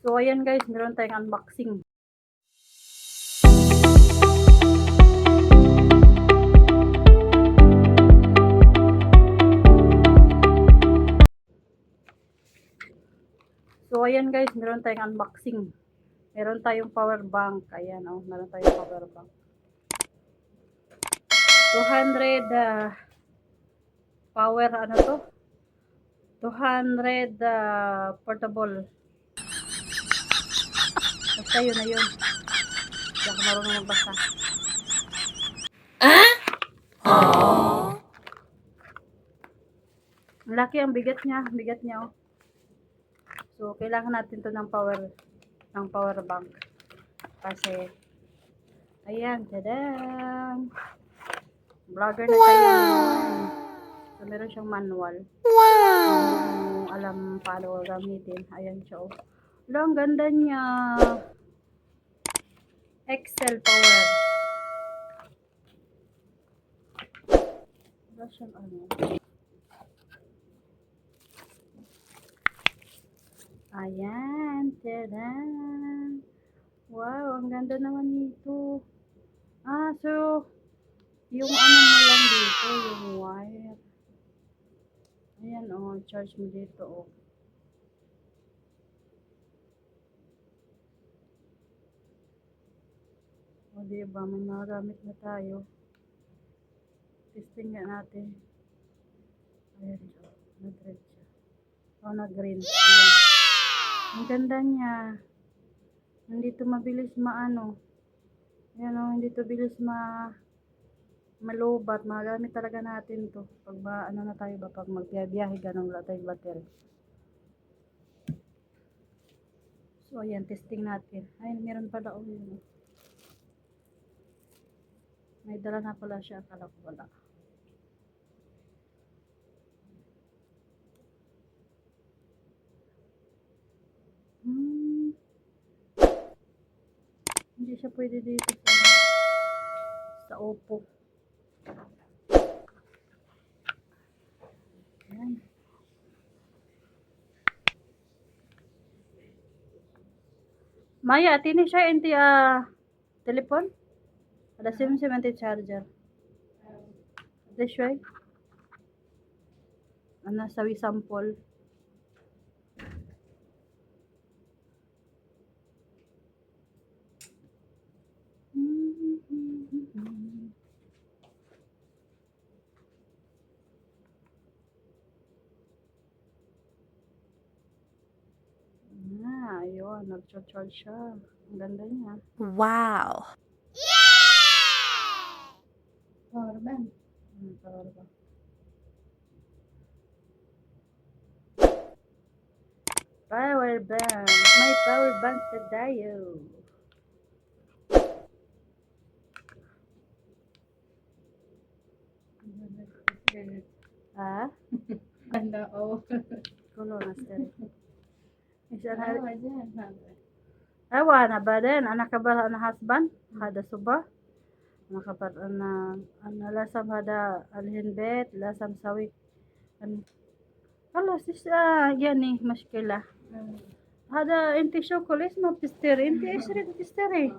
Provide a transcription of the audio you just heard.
So, ayan guys, meron tayong unboxing. So, ayan guys, meron tayong unboxing. Meron tayong power bank. Ayan, oh, meron tayong power bank. 200 power, ano to? 200 portable. Basta yun na yun. Hindi ako marunong magbasa. Ang laki, ang bigat niya. Bigat niya, oh. So, kailangan natin to ng power bank. Kasi, ayan, tadaan! Vlogger na tayo. So, meron siyang manual. Alam paano gamitin. Ayan siya, oh. Ang ganda niya. Excel power. Wala siyang ano. Ayan, tadaan! Wow, ang ganda naman nito. So, yung ano mo lang dito, yung wire. Ayan, oh, charge mo dito, oh. O, diba, may magamit na tayo. Testing nga natin. Ayan siya, nag-red siya. O, nag-green. Ayan. Ang ganda niya. Hindi to mabilis maano. Ayan, oh, hindi to bilis malubat. Magamit talaga natin to. Pag ano na tayo ba, pag magbiyahe, ganun wala tayong battery. So, ayan, testing natin. Ay, meron pala, oh, yun. May dala na pala siya, akala ko wala. Hindi siya pwede dito sa Oppo. Ayan. Maya, tini siya inti telepon. Ada sim anti charger. This way. Ano sawi sample. Ayun, nag-charge siya. Ang ganda niya. Wow! Power bank. Power bank. Power bank. May power bank sa tayo. Ha? Ganda, oh. Kulo na sir. Isa na. Awa na ba din? Anak ka ba na husband? Hada suba? Anak ka ba na lasam hada alhinbet, lasam sawik. Alas yan eh, maskila. Hada inti syokolis mo pisteri, inti esri pisteri.